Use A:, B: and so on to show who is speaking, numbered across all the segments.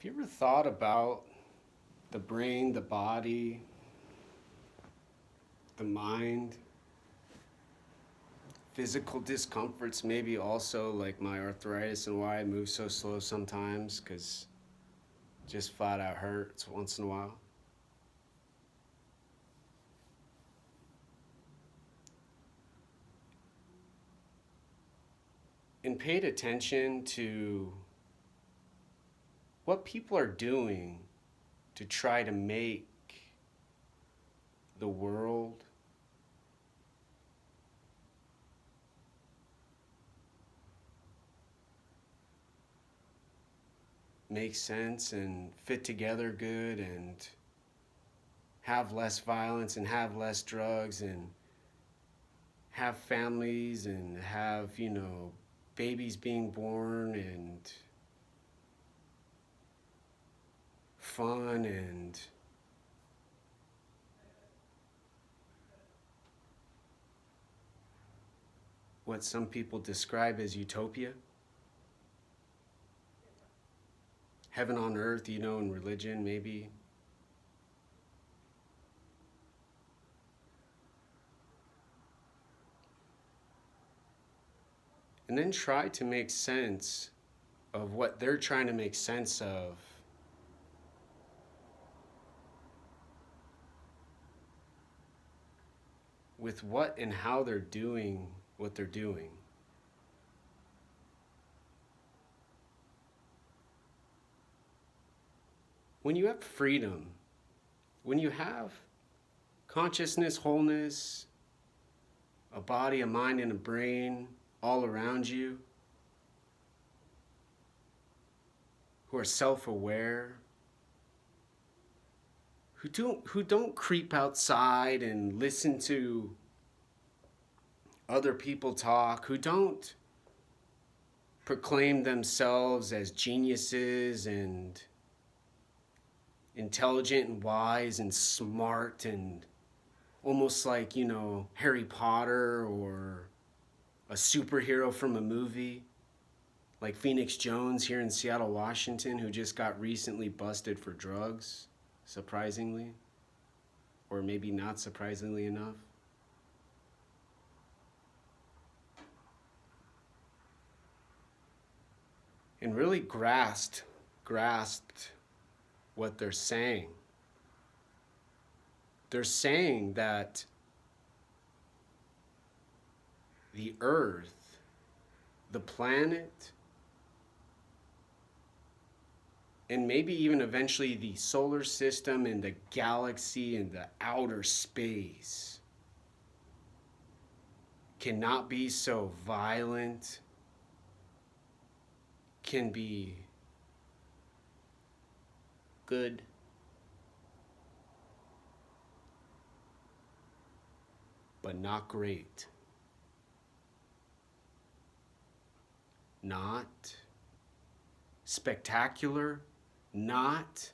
A: You ever thought about the brain, the body, the mind, physical discomforts, maybe also like my arthritis and why I move so slow sometimes because just flat out hurts once in a while? And paid attention to what people are doing to try to make the world make sense and fit together good and have less violence and have less drugs and have families and have, babies being born and fun and what some people describe as utopia. Heaven on earth, in religion, maybe. And then try to make sense of what they're trying to make sense of with what and how they're doing what they're doing. When you have freedom, when you have consciousness, wholeness, a body, a mind, and a brain all around you who are self-aware, who don't creep outside and listen to other people talk, who don't proclaim themselves as geniuses and intelligent and wise and smart and almost like, Harry Potter or a superhero from a movie, like Phoenix Jones here in Seattle, Washington, who just got recently busted for drugs, surprisingly, or maybe not surprisingly enough. And really grasped what they're saying. They're saying that the earth, the planet, and maybe even eventually the solar system and the galaxy and the outer space cannot be so violent, can be good, but not great. Not spectacular, not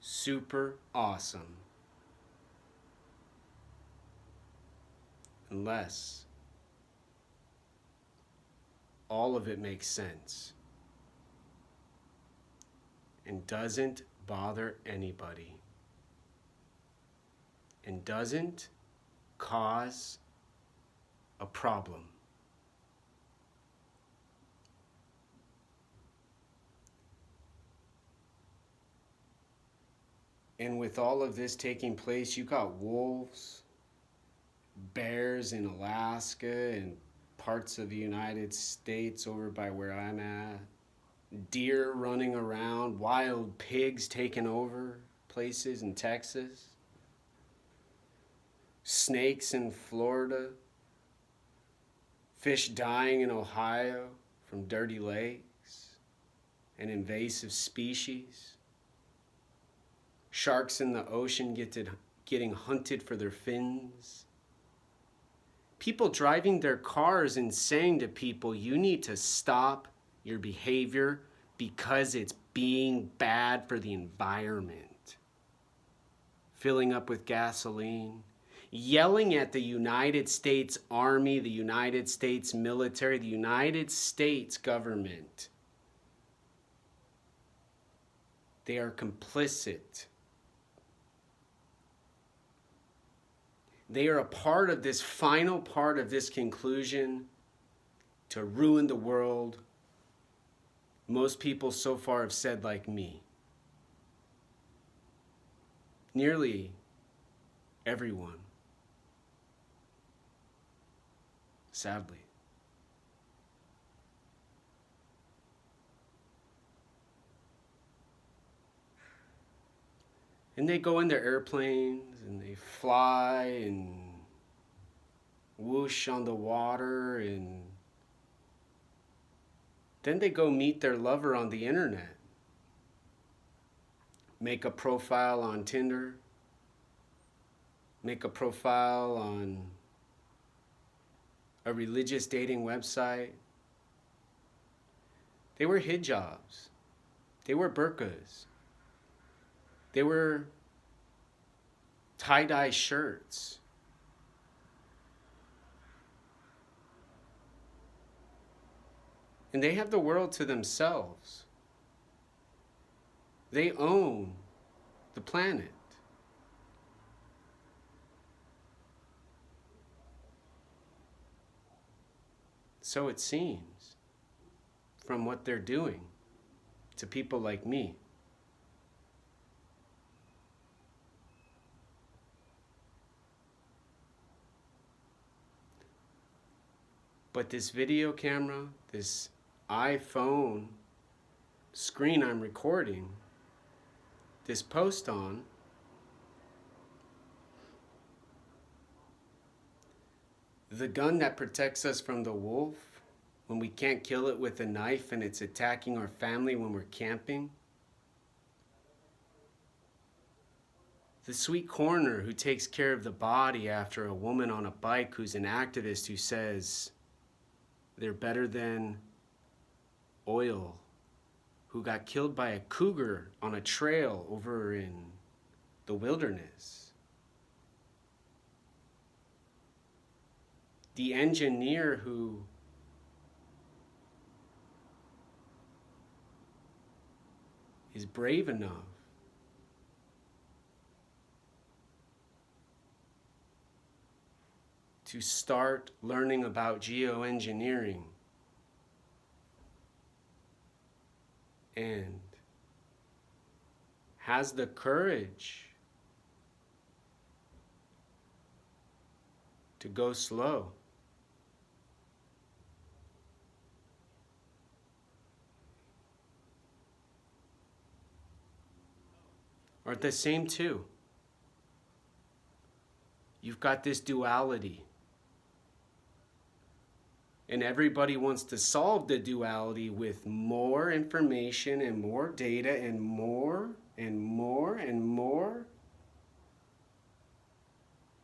A: super awesome. Unless all of it makes sense and doesn't bother anybody and doesn't cause a problem. And with all of this taking place, you got wolves, bears in Alaska and parts of the United States over by where I'm at, deer running around, wild pigs taking over places in Texas, snakes in Florida, fish dying in Ohio from dirty lakes and invasive species, sharks in the ocean getting hunted for their fins, people driving their cars and saying to people, you need to stop your behavior because it's being bad for the environment. Filling up with gasoline, yelling at the United States Army, the United States military, the United States government They are complicit. They are a part of this final part of this conclusion to ruin the world. Most people so far have said like me. Nearly everyone. Sadly. And they go in their airplanes and they fly and whoosh on the water, and then they go meet their lover on the internet. Make a profile on Tinder. Make a profile on a religious dating website. They wear hijabs. They wear burqas. They wear tie-dye shirts. And they have the world to themselves. They own the planet. So it seems, from what they're doing to people like me. But this video camera, this iPhone screen I'm recording this post on, the gun that protects us from the wolf when we can't kill it with a knife and it's attacking our family when we're camping, the sweet coroner who takes care of the body after a woman on a bike who's an activist who says they're better than oil, who got killed by a cougar on a trail over in the wilderness. The engineer who is brave enough to start learning about geoengineering and has the courage to go slow. Are the same too. You've got this duality. And everybody wants to solve the duality with more information and more data and more and more and more,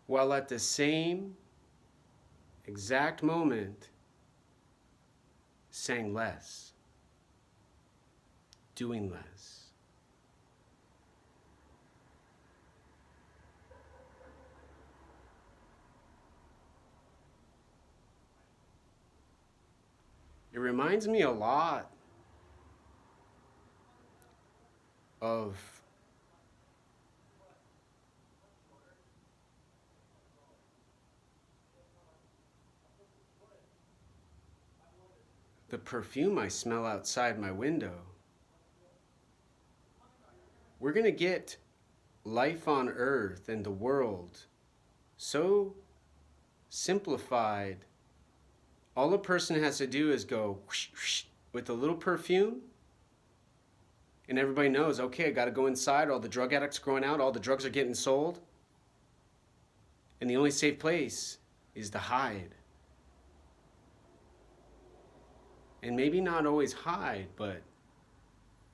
A: while at the same exact moment saying less, doing less. It reminds me a lot of the perfume I smell outside my window. We're going to get life on earth and the world so simplified. All a person has to do is go whoosh, whoosh, with a little perfume, and everybody knows, okay, I got to go inside. All the drug addicts are going out. All the drugs are getting sold. And the only safe place is to hide. And maybe not always hide, but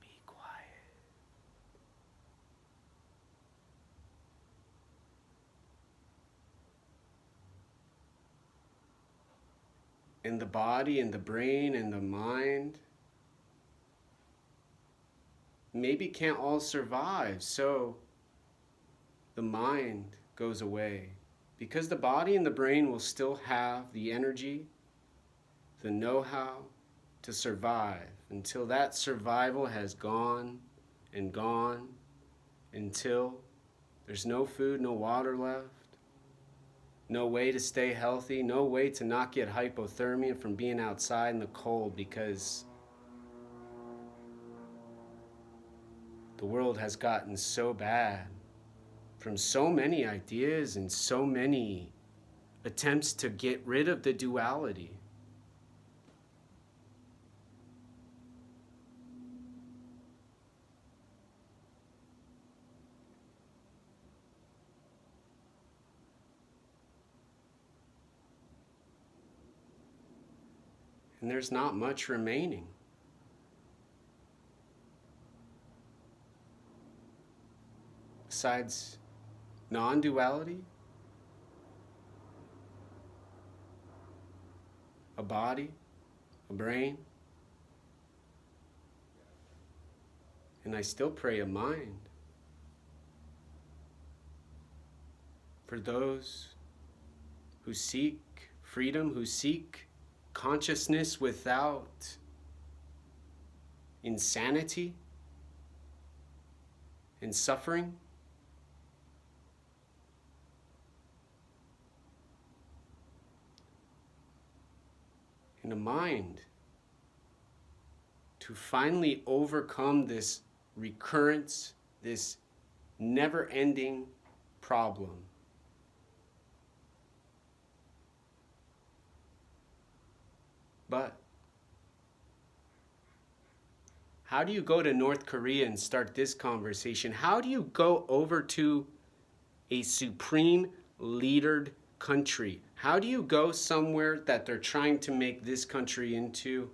A: be quiet. And the body and the brain and the mind maybe can't all survive, so the mind goes away. Because the body and the brain will still have the energy, the know-how to survive until that survival has gone and gone until there's no food, no water left, no way to stay healthy, no way to not get hypothermia from being outside in the cold, because the world has gotten so bad from so many ideas and so many attempts to get rid of the duality. And there's not much remaining. Besides non-duality, a body, a brain, and I still pray a mind. For those who seek freedom, who seek consciousness without insanity and suffering, and a mind to finally overcome this recurrence, this never-ending problem. But how do you go to North Korea and start this conversation? How do you go over to a supreme leadered country? How do you go somewhere that they're trying to make this country into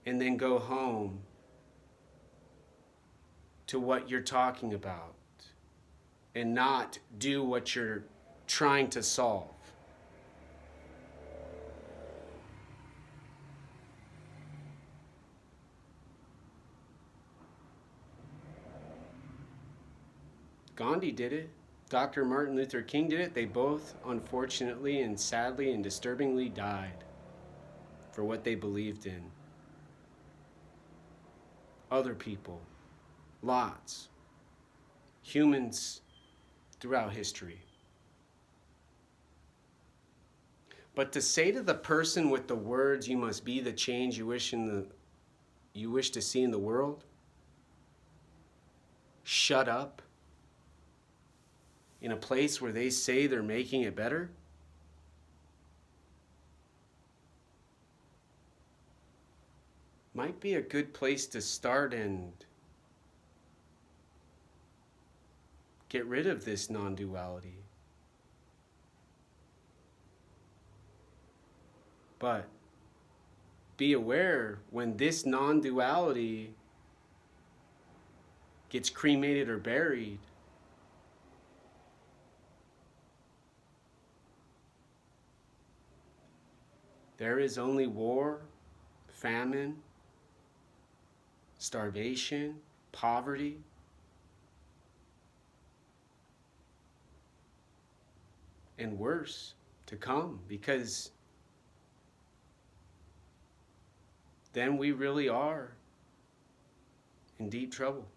A: and then go home to what you're talking about and not do what you're trying to solve? Gandhi did it. Dr. Martin Luther King did it. They both, unfortunately and sadly and disturbingly, died for what they believed in. Other people, lots, humans throughout history. But to say to the person with the words, "You must be the change you wish to see in the world," shut up, in a place where they say they're making it better, might be a good place to start and get rid of this non-duality. But be aware, when this non-duality gets cremated or buried, there is only war, famine, starvation, poverty, and worse to come, because then we really are in deep trouble.